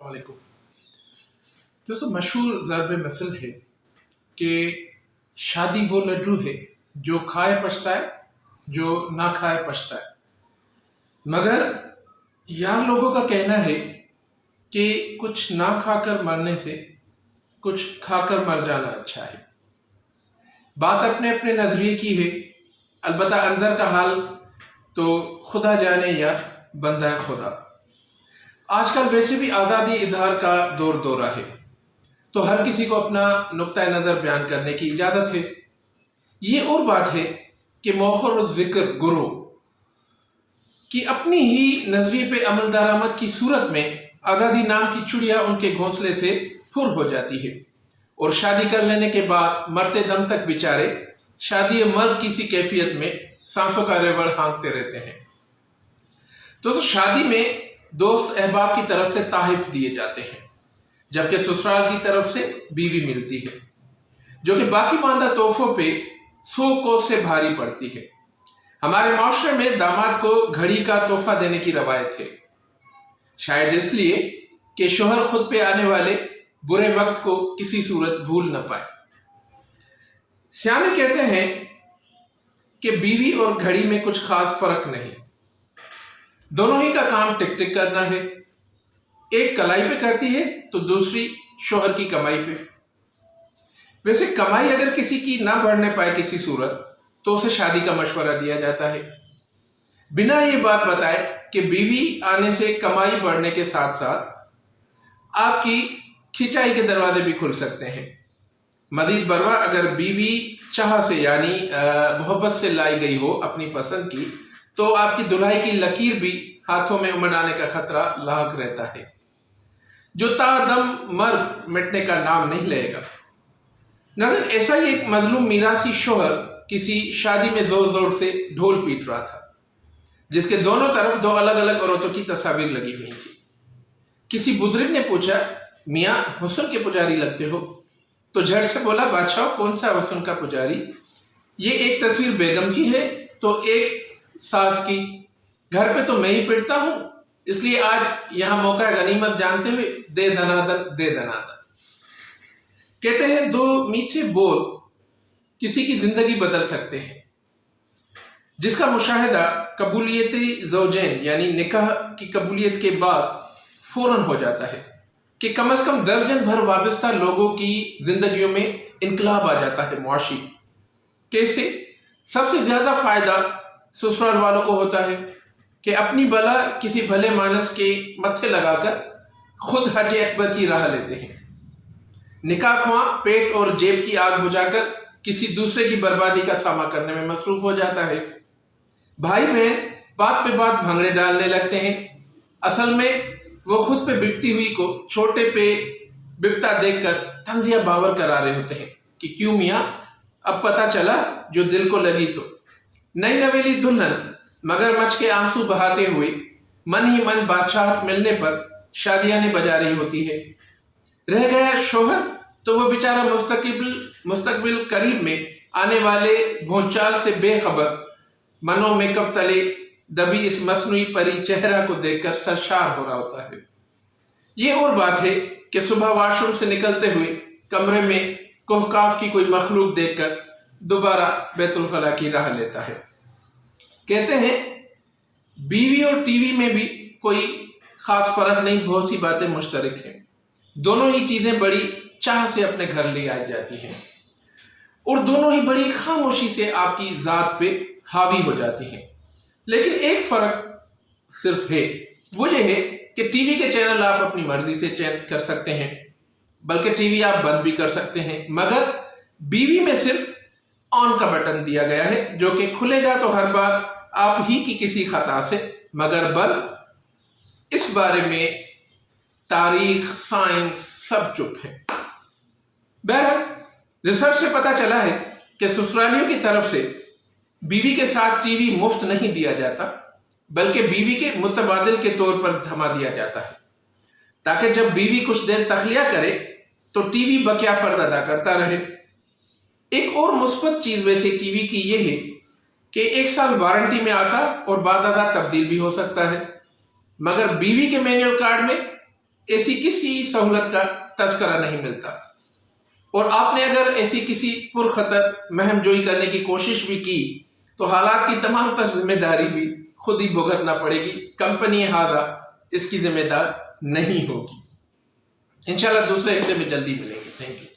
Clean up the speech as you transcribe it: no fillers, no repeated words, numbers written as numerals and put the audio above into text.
वालेकुम। दोस्तों, मशहूर ज़र्ब मसल है कि शादी वो लड्डू है जो खाए पछताए, जो ना खाए पछताए। मगर यार लोगों का कहना है कि कुछ ना खाकर मरने से कुछ खाकर मर जाना अच्छा है। बात अपने अपने नज़रिए की है, अलबत्ता अंदर का हाल तो खुदा जाने या बंदा खुदा। आजकल वैसे भी आज़ादी इजहार का दौरा है, तो हर किसी को अपना नुक्ता नज़र बयान करने की इजाज़त है। ये और बात है कि मौखर ज़िक्र गुरु कि अपनी ही नज़रिए पे अमल दरामद की सूरत में आज़ादी नाम की चिड़िया उनके घोंसले से फुर हो जाती है और शादी कर लेने के बाद मरते दम तक बेचारे शादी मर्द किसी कैफियत में सांसों का रेवड़ हाँकते रहते हैं। तो शादी में दोस्त अहबाब की तरफ से ताहिफ दिए जाते हैं, जबकि ससुराल की तरफ से बीवी मिलती है, जो कि बाकी मानदा तोहफों पे 100 कोस से भारी पड़ती है। हमारे माशरे में दामाद को घड़ी का तोहफा देने की रवायत है, शायद इसलिए कि शोहर खुद पे आने वाले बुरे वक्त को किसी सूरत भूल न पाए। सियाने कहते हैं कि बीवी और घड़ी में कुछ खास फर्क नहीं, दोनों ही का काम टिक टिक करना है। एक कलाई पे करती है तो दूसरी शोहर की कमाई पे। वैसे कमाई अगर किसी की ना बढ़ने पाए किसी सूरत, तो उसे शादी का मशवरा दिया जाता है, बिना ये बात बताए कि बीवी आने से कमाई बढ़ने के साथ साथ आपकी खिंचाई के दरवाजे भी खुल सकते हैं। मजीद बरवा अगर बीवी चाह से यानी मोहब्बत से लाई गई हो अपनी पसंद की, तो आपकी दुल्हाई की लकीर भी हाथों में उमड़ाने का खतरा लाक रहता है, जो तादम मर्द मिटने का नाम नहीं लेगा। नजर ऐसा ही एक मजलूम मीरासी शोहर किसी शादी में जोर जोर से ढोल पीट रहा था, जिसके दोनों तरफ 2 अलग अलग औरतों की तस्वीर लगी हुई थी। किसी बुजुर्ग ने पूछा, मियाँ हुस्न के पुजारी लगते हो? तो झट से बोला, बादशाह कौन सा हुस्न का पुजारी? ये एक तस्वीर बेगम की है तो एक सास की। घर पे तो मैं ही पिटता हूँ, इसलिए आज यहाँ मौका गनीमत जानते हुए दे दनादन दे दनादन। कहते हैं 2 मीठे बोल किसी की जिंदगी बदल सकते हैं, जिसका मुशाहिदा कबूलियत ज़ौजैन यानी निकाह की कबूलियत के बाद फौरन हो जाता है कि कम से कम दर्जन भर वाबस्ता लोगों की जिंदगियों में इनकलाब आ जाता है मुआशी। कैसे? सबसे ज्यादा फायदा ससुराल वालों को होता है कि अपनी बला किसी भले मानस के मत्थे लगाकर खुद हज अकबर की राह लेते हैं। निकाह ख्वां पेट और जेब की आग बुझाकर किसी दूसरे की बर्बादी का सामना करने में मसरूफ हो जाता है। भाई बहन बात पे बात भंगड़े डालने लगते हैं। असल में वो खुद पे बिकती हुई को छोटे पे बिकता देखकर तंजिया बावर करा रहे होते हैं कि क्यों मियाँ, अब पता चला जो दिल को लगी। तो नई नवेली दुल्हन मगरमच्छ के आंसू बहाते हुए मन ही मन बादशाहत मिलने पर शादियां बजा रही होती है। रह गया शोहर तो वो बेचारा मुस्तकबिल करीब में आने वाले भोंचाल से बेखबर, मनों में कब तले दबी इस मसनूई परी चेहरा को देखकर सरशार हो रहा होता है। ये और बात है कि सुबह वॉशरूम से निकलते हुए कमरे में कोहकाफ की कोई मखलूक देखकर दोबारा बैतुल खला की राह लेता है। कहते हैं बीवी और टीवी में भी कोई खास फर्क नहीं, बहुत सी बातें मुश्तरक हैं। दोनों ही चीजें बड़ी चाह से अपने घर ले आई जाती हैं और दोनों ही बड़ी खामोशी से आपकी जात पे हावी हो जाती हैं। लेकिन एक फर्क सिर्फ है, वो ये है कि टीवी के चैनल आप अपनी मर्जी से चेंज कर सकते हैं, बल्कि टीवी आप बंद भी कर सकते हैं। मगर बीवी में सिर्फ ऑन का बटन दिया गया है, जो कि खुलेगा तो हर बार आप ही की किसी खता से, मगर बंद। इस बारे में तारीख साइंस सब चुप है। बहरहाल रिसर्च से पता चला है कि ससुरालियों की तरफ से बीवी के साथ टीवी मुफ्त नहीं दिया जाता, बल्कि बीवी के मुतबादिल के तौर पर थमा दिया जाता है, ताकि जब बीवी कुछ देर तखलिया करे तो टीवी बकिया फर्ज अदा करता रहे। एक और मुस्बत चीज वैसे टीवी की यह है कि 1 साल वारंटी में आता और बाद तब्दील भी हो सकता है, मगर बीवी के मैनुअल कार्ड में ایسی کسی سہولت کا تذکرہ نہیں ملتا، اور آپ نے اگر ایسی کسی پرخطر مہم جوئی کرنے کی کوشش بھی کی تو حالات کی تمام تر ذمہ داری بھی خود ہی بھگتنا پڑے گی، کمپنی ہذا اس کی ذمہ دار نہیں ہوگی۔ انشاءاللہ دوسرے حصے میں جلدی ملیں گے۔ Thank you.